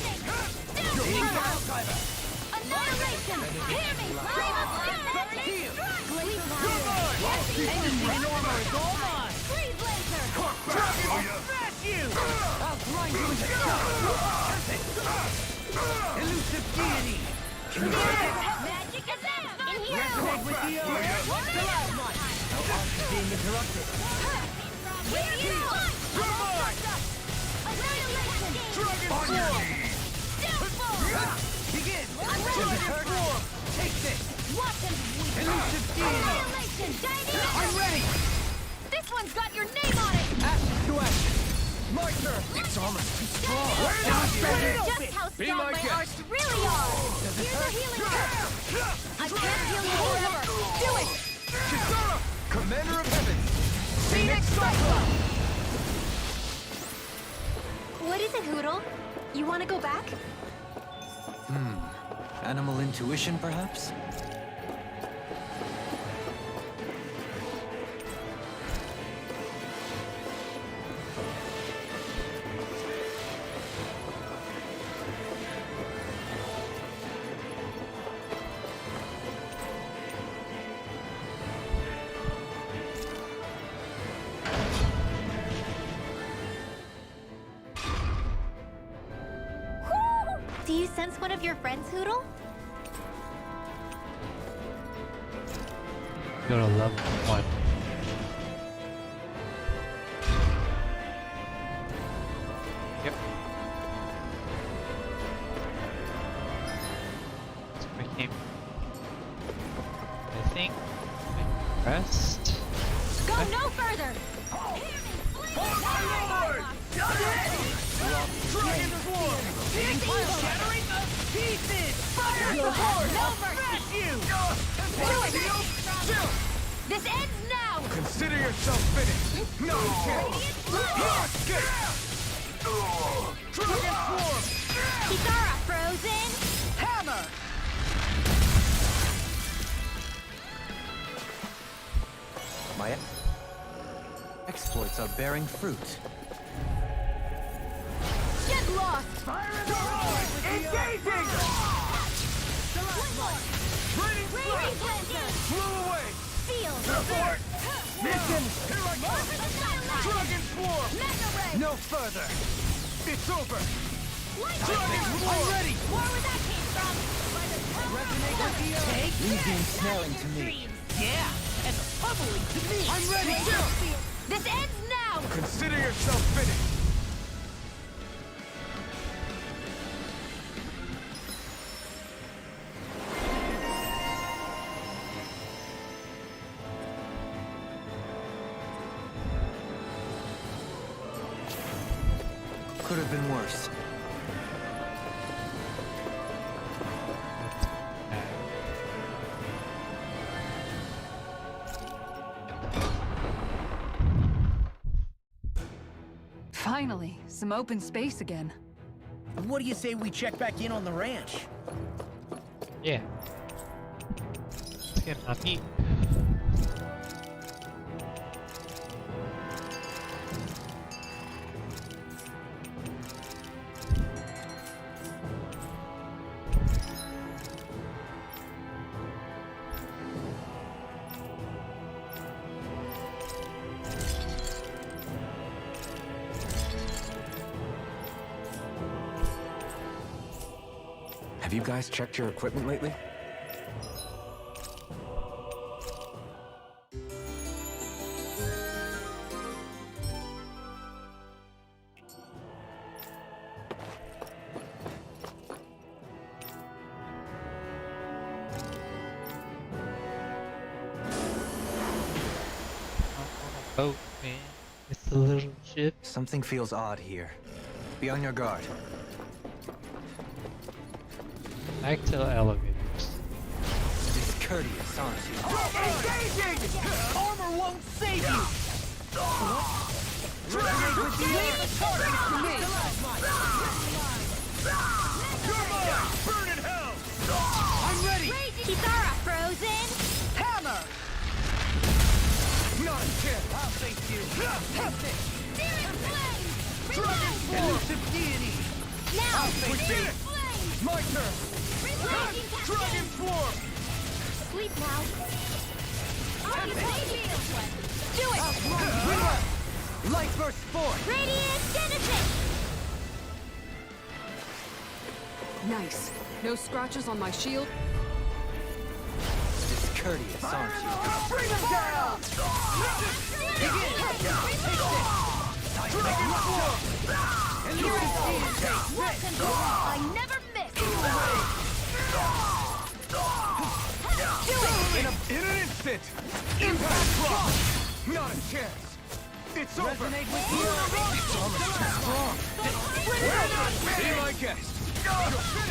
Annihilation! Hear me! I'm a Heal! Blaze Anything in armor is all mine! Freeze laser! Smash you! I'll grind you into dust! Perfect! Elusive deity! Can you take it? Magic attack! In here! Resonate with the earth! Still out mine! No arc is being interrupted. Radiant punch! Annihilation! Begin! I'm ready! Form! Take this! Watch him! Elusive deity! Annihilation! Dynamic! I'm ready! This one's got your name on it! Ashes to ashes! My turn! It's almost too strong! Just how strong my arts really are! Here's a healing curve! I can't heal you forever! Do it! Kisara! Commander of Heaven! Phoenix Cyclone! What is it, Hoodle? You want to go back? Animal intuition, perhaps? Do you sense one of your friends, Hoodle? Go to level 1. Yep. That's where I came from. I think I pressed. Go no further! Dragon form! Shattering pieces! Fire You'll sword! have no I'll mercy. smash you! This ends now! Consider yourself finished. No chance. Dragon swarm! Kitara frozen! Hammer! My exploits are bearing fruit. Get lost! Engaging! Raging Blazing! Flew away! Field! Support! Mission! Annihilation! Dragon swarm! Mega Ray! No further! It's over! Dragon I'm ready! War where that came from! Resonate with the earth! Take Easy and this, smelling to me. Yeah! And bubbling to me! I'm ready! This ends now! Consider yourself finished. Could have been worse. Finally, some open space again. What do you say we check back in on the ranch? Yeah. Let's get my meat. Have you guys checked your equipment lately? Boat, man. It's a little ship. Something feels odd here. Be on your guard. Back to the elevators. Discourteous, aren't you? Engaging! Armor won't save you! Resonate with the earth! Target to me! You're mine! Burn in hell! I'm ready! Kitara frozen! Hammer! Not a chance! I'll face you! Searing flame! Dragon elusive deity! Now! I'll face you! Flame! My turn! Raging Dragon swarm! Sleep now! Do it! Light burst forth! Radiant Genesis! Nice. No scratches on my shield. Discourteous, aren't you? Bring them down! Dragon swarm! Elusive deity! I never miss! In an instant! Impact block! Not a chance! It's over! Resonate with the earth! It's almost too strong! Be my guest!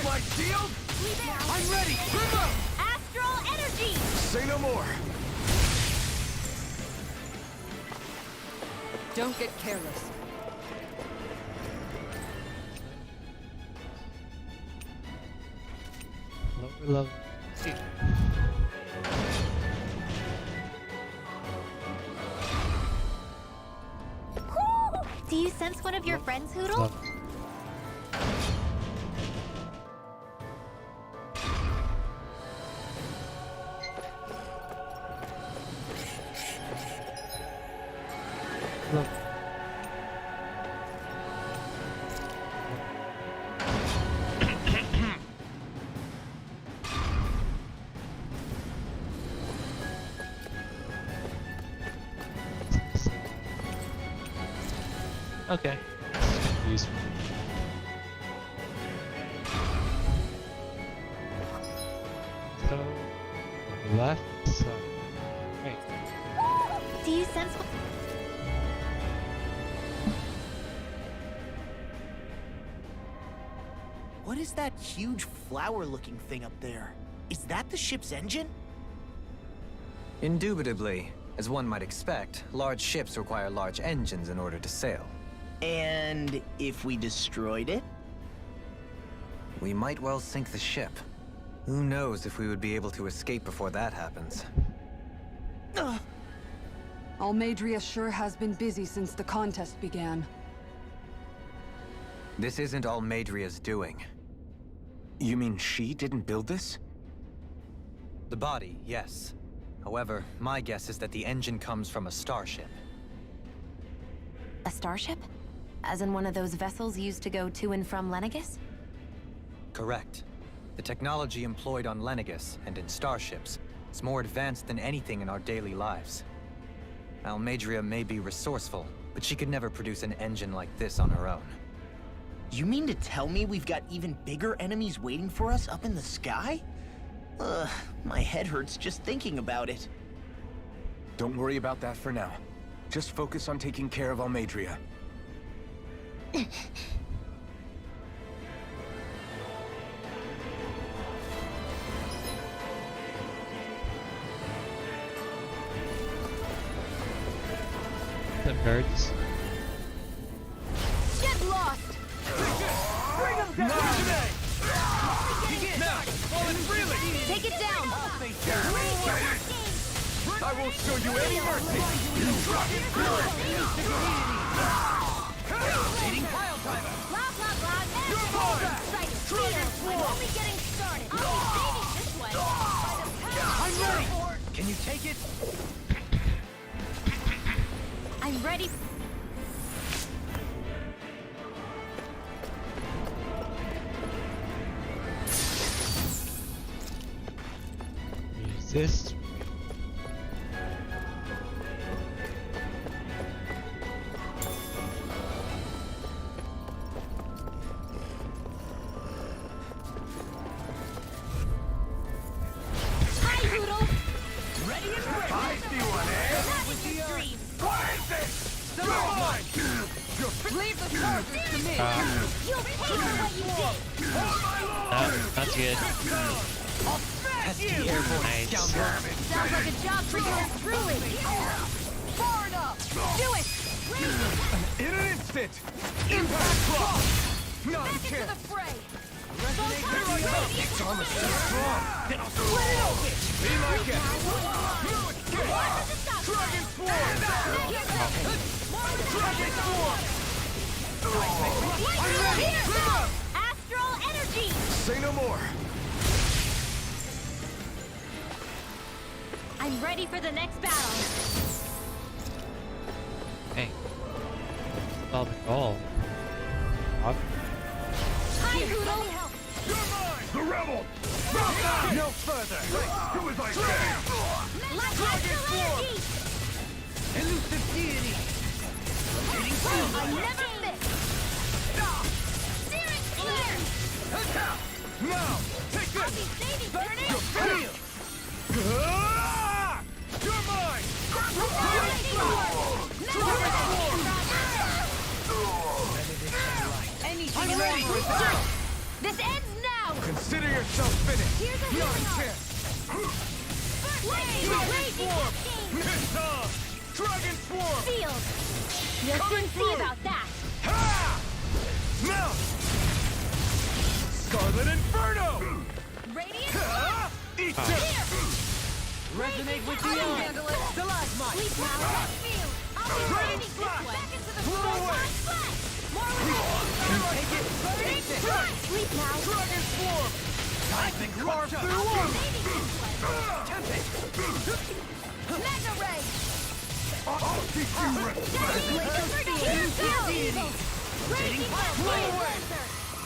My shield? I'm ready! Remote! Astral energy! Say no more! Don't get careless. Lower level. Two. Do you sense one of your friends, Hoodle? Level. Level. Okay. Useful. So, left side. Right. Do you sense what? What is that huge flower-looking thing up there? Is that the ship's engine? Indubitably. As one might expect, large ships require large engines in order to sail. And if we destroyed it? We might well sink the ship. Who knows if we would be able to escape before that happens. Almadria sure has been busy since the contest began. This isn't Almadria's doing. You mean she didn't build this? The body, yes. However, my guess is that the engine comes from a starship. A starship? As in one of those vessels used to go to and from Lenegus? Correct. The technology employed on Lenegus and in starships is more advanced than anything in our daily lives. Almadria may be resourceful, but she could never produce an engine like this on her own. You mean to tell me we've got even bigger enemies waiting for us up in the sky? My head hurts just thinking about it. Don't worry about that for now. Just focus on taking care of Almadria. The birds. Get lost! Bring them down today! Now, falling freely! Take it down! I won't show you any mercy! Eating pile driver! Blah, blah, blah. You're mine! Excited. Dragon I'm Swarm! only getting started. I'll be saving this one. I'm ready! Can you take it? I'm ready. Resist. Hi, Hoodle. Ready and ready! I see one, eh? Having your dream. What is it? You're mine! Leave the charges to me! You'll pay for what you did. That's good. Pesky airborne Nice. scoundrel! Sounds like a job for yours truly. Far enough! Do it. In an instant! Impact block! Not a Back into the chance! fray. Here I come! It's almost so strong! Then I'll split it open! Be like it! No escape! Dragon Swarm! Dragon Swarm! I'm ready! Astral energy. Say no more! I'm ready for the next battle. Hey. All the gold. Up. Hi, Hoodle. You're mine! The rebel! No further! Do as I say! Dragon energy. Elusive deity! I never miss. Searing flare. Now! Take I'll this! be saving burning. Feel! You're mine! Anything I'm ready! This ends now. Consider yourself finished! Here's a Not a healing chance! Lightning Dragon raging Swarm! game. It's on! Dragon Swarm! Field. You'll Coming soon see through. about that. Ha! Now! Scarlet Inferno! Radiant. Ha! Eat this! resonate with the earth! Stalagmite! Sleep now. Field. I'll be Dragon saving this Slash. one. Back into the Blow floor. away. More with Take it! Burning strike. Sleep now. Dragon Swarm! I can carve through one! Saving this one. Mega ray. I'll teach you respect! Here goes. Raging Blow away!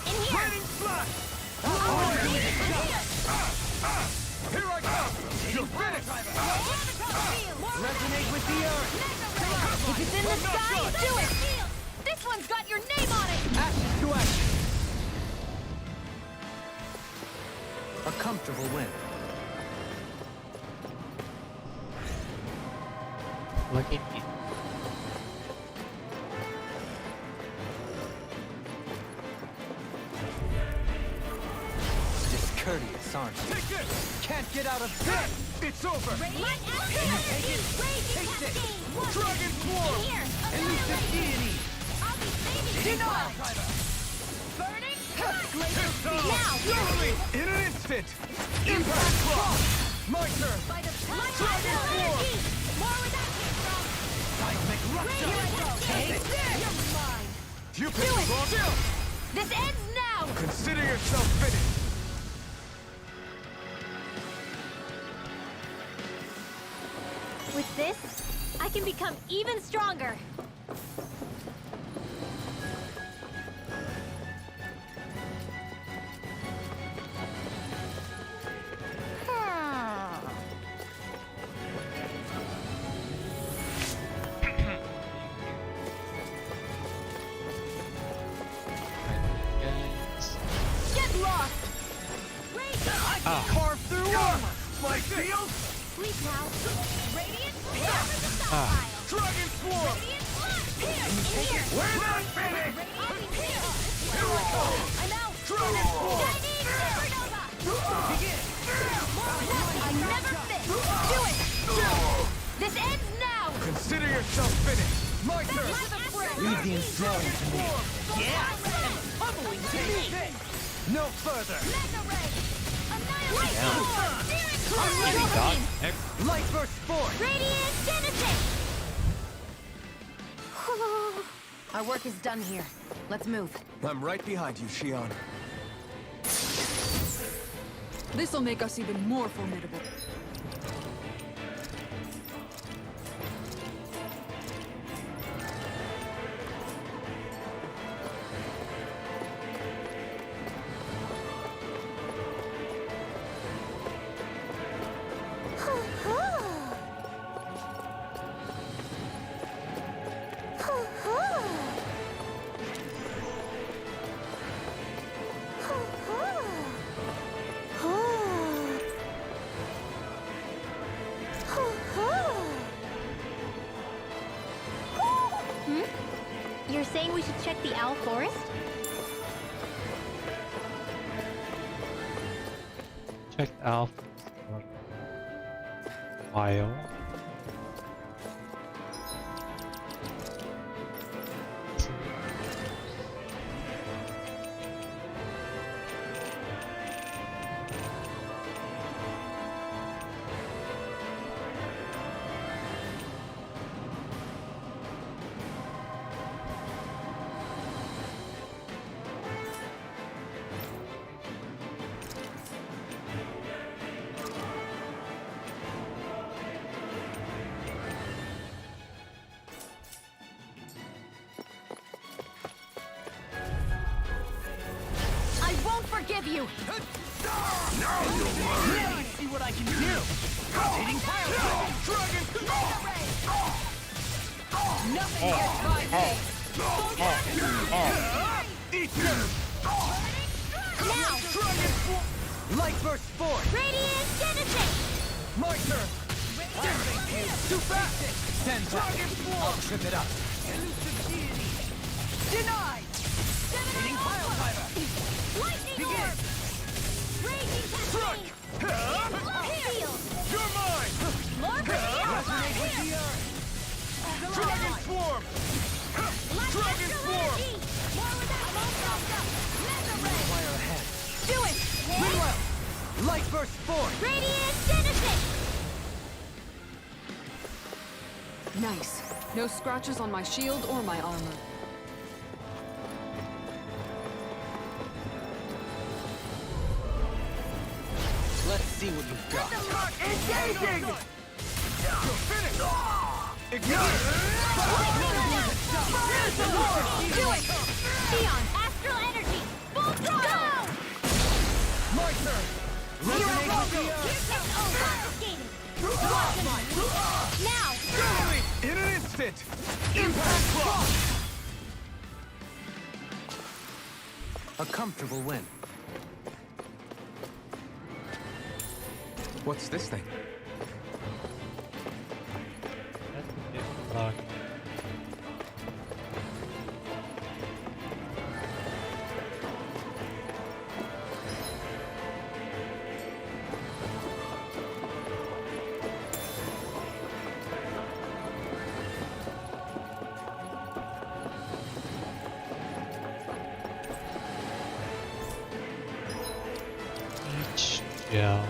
In here. Lightning Slash! Saving from here. Here I come! You're finished! Resonate with the earth! If it's in the sky, do it! This one's got your name on it! Ashes to ashes! A comfortable win. Look at me. disarmed. Take this! Can't get out of this! It's over! Light energy! Raging cascade! Dragon Swarm! Here! Elusive deity! I'll be saving you! Burning touch! Now! Thoroughly! In an instant! Impact Cross! My turn! By the Dragon Swarm! More without you, Strong! Seismic Rupture! Take this! You're mine! You picked the wrong deal! This ends now! Consider yourself finished! With this, I can become even stronger. Get lost! Carve through armor! My field! Sleep now. Radiant here with the stockpile. Dragon Swarm! Radiant here. In here. We're not finished! Radiant here. Here I go! I'm out. Dragon Swarm! I need supernova. Begin! I never miss. Do it. This ends now. Consider yourself finished! My turn! Leave the enthralling to me. Yeah. Humbling to me! No further! Mega ray. Annihilate. Maybe dodge. Light Burst Force! Radiant Genesis. Our work is done here. Let's move. I'm right behind you, Xion. This'll make us even more formidable. You're saying we should check the Owl Forest? Check the alpha. While. I won't forgive you! Now you see what I can do! Rotating pile! Dragon! Nothing gets by me! Eat this! Now! Dragon Swarm! Light Burst Force! Radiant Genesis! My turn! Too fast! Stand back! Dragon Swarm! I'll trip it up! Elusive deity! Denied! Hitting pile driver! Lightning Begin! Orb! Raging Struck! Cascade! Field! You're mine! Lord Resonate with the earth! Dragon Swarm! Dragon Swarm! More without Mega Ray! Fire ahead! Do it! Rinwell! Light Burst Force! Radiant Genesis! Nice. No scratches on my shield or my armor. Let's see what you've got. Engaging! You're finished! Ignite! Do it! Xion, Astral Energy! Full throttle! My turn! Resonate with the earth! It's confiscated! Now! Thoroughly! In an instant! Impact Cross! A comfortable win. What's this thing? That's a different block. Yeah.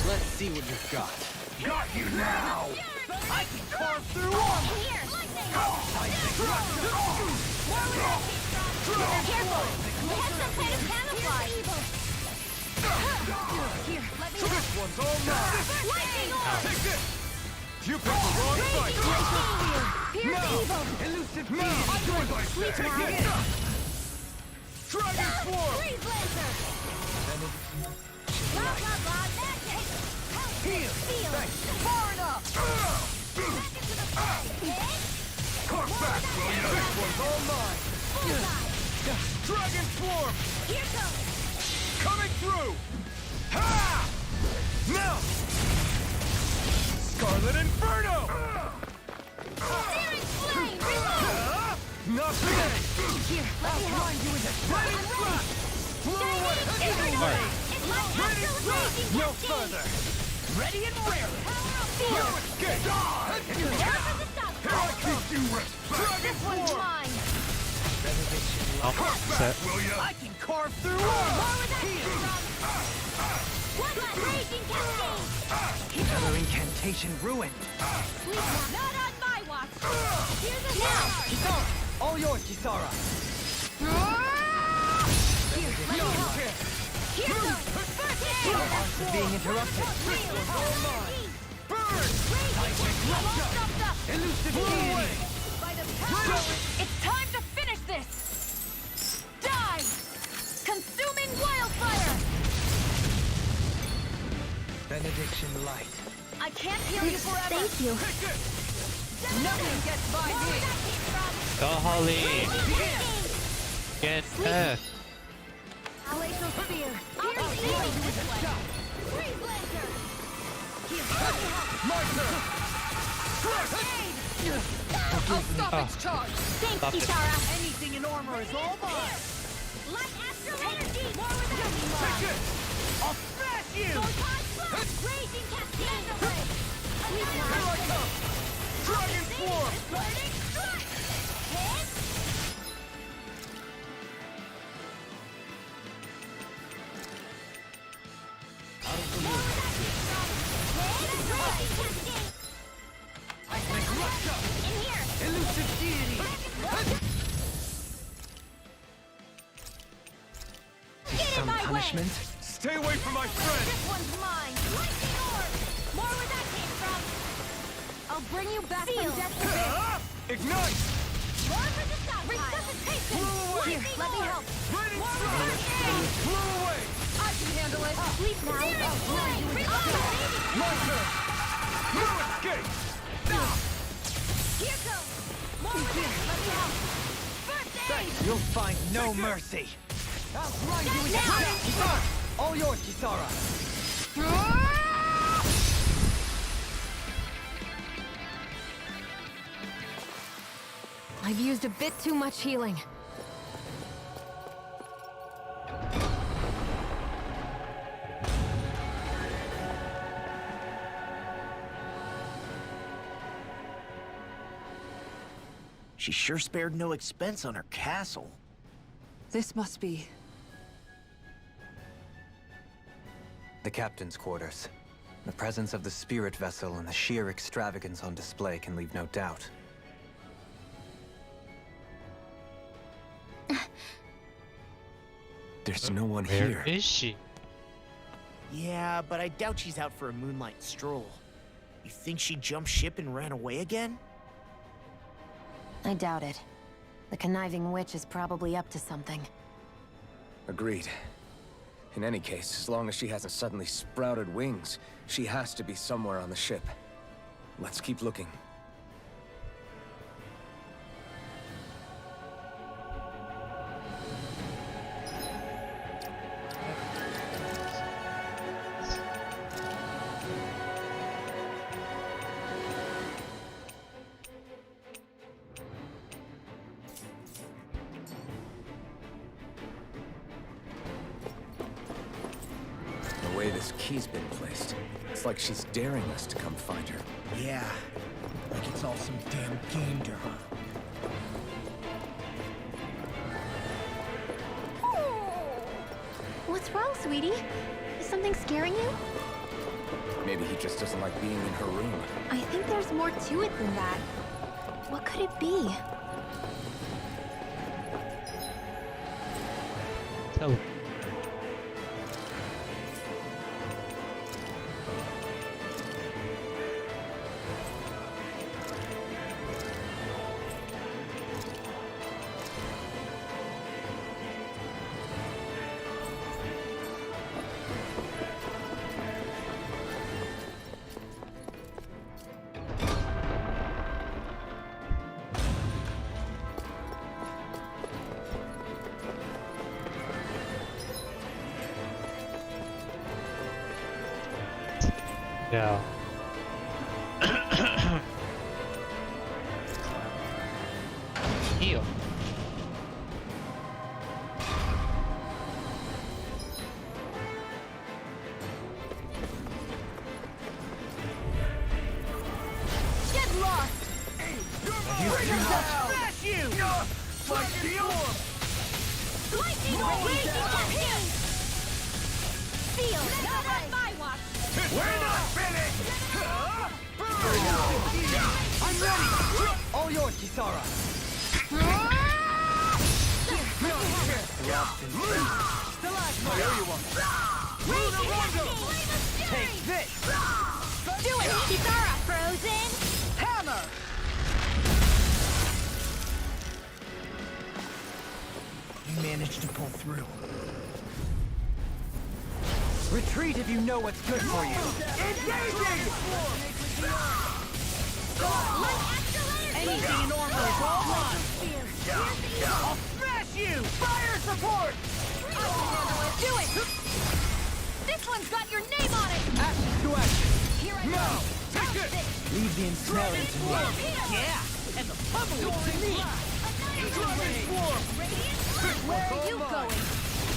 Let's see what you've got. Got you now! I can carve through armor! Here! Careful! We have some kind of camouflage! Here, let me This one's all mine! Lightning orb! Take this! You picked the wrong fight! Pierce evil! Elusive beam! I'm going to Sleep take now. it! Dragon Swarm! Freeze Lancer! Blah, blah, blah, magic! Heal! Feel! Far enough! Carve back, will ya? This one's all mine! Bullseye! Dragon Swarm! Here goes! Coming through! Ha! Now! Scarlet Inferno! Searing flame! Reload! Not today! Here, let me help! You in the Lightning Thrust! Blow away! Everywhere! It's like Lightning astral Thrust! raging No cascade! further! Ready and rare! Feel! No escape! Here for the stop! Here I keep you respect! This one's mine! Set. I can carve through More armor! with that One last raging cascade! Another incantation ruined. Sleep now! Not on my watch! Here's a now! Kisara! All yours, Kisara! Here, let me help! Here goes! First aid! Arms being interrupted. Burn! Elusive deity! By the power! It's time to finish this! Die! Consuming wildfire! Benediction light. I can't heal you forever! Thank you! Nothing gets by me! Go, Holly! Get past. Glacial spear! I'll heal you with this one! Freeze Lancer! Here, let me help! My turn! I'll stop its charge! Thanks, Stop it. Kisara! Anything in armor is all mine! Light astral energy! More with that! Take it! I'll smash you! Raging cascade! Here I come! Dragon Swarm! Burning strike! Hit! Elusive deity! Some punishment? Stay away from my friend! This one's mine! Lightning orb! More where that came from! I'll bring you back from death to this! Ignite! More for the stockpile! Resuscitation! Blow away! Here, let me help! Raining More Thrust! with that Blow away! I can handle it! Sleep now! I'll warn you with My turn! No escape! Here goes! More with that! Let me help! First aid! You'll find no mercy. I'll grind you into Now! dust. Kisara! All yours, Kisara! I've used a bit too much healing. She sure spared no expense on her castle. This must be... The captain's quarters. The presence of the spirit vessel and the sheer extravagance on display can leave no doubt. There's no one Where here. is she? Yeah, but I doubt she's out for a moonlight stroll. You think she jumped ship and ran away again? I doubt it. The conniving witch is probably up to something. Agreed. In any case, as long as she hasn't suddenly sprouted wings, she has to be somewhere on the ship. Let's keep looking. The way this key's been placed, it's like she's daring us to come find her. Yeah, like it's all some damn game to her. What's wrong, sweetie? Is something scaring you? Maybe he just doesn't like being in her room. I think there's more to it than that. What could it be? Tell Yeah. Heal. Get lost! Smash you! Lightning raging campaign! Feel not on my watch! We're not finished! I'm ready! All yours, Kisara! There you are! Take this! Do it, Kisara! Frozen! Hammer! You managed to pull through. Retreat if you know what's good for you. Engaging! Anything normal is all mine. I'll smash you! Fire support! Do it! This one's got your name on it! Action to action. Here I No! go! Take it! Leave the ensnaring to me. Yeah! And the pummeling to me! Where are you going?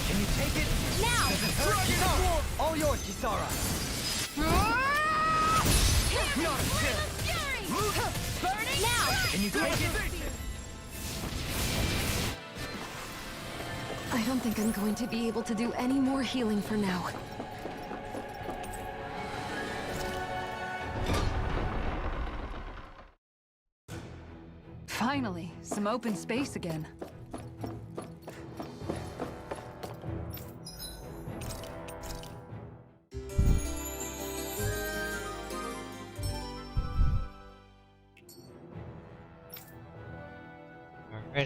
Can you take it? Now! Kisara! All yours, Kisara! Burning now! Can you take it? I don't think I'm going to be able to do any more healing for now. Finally, some open space again.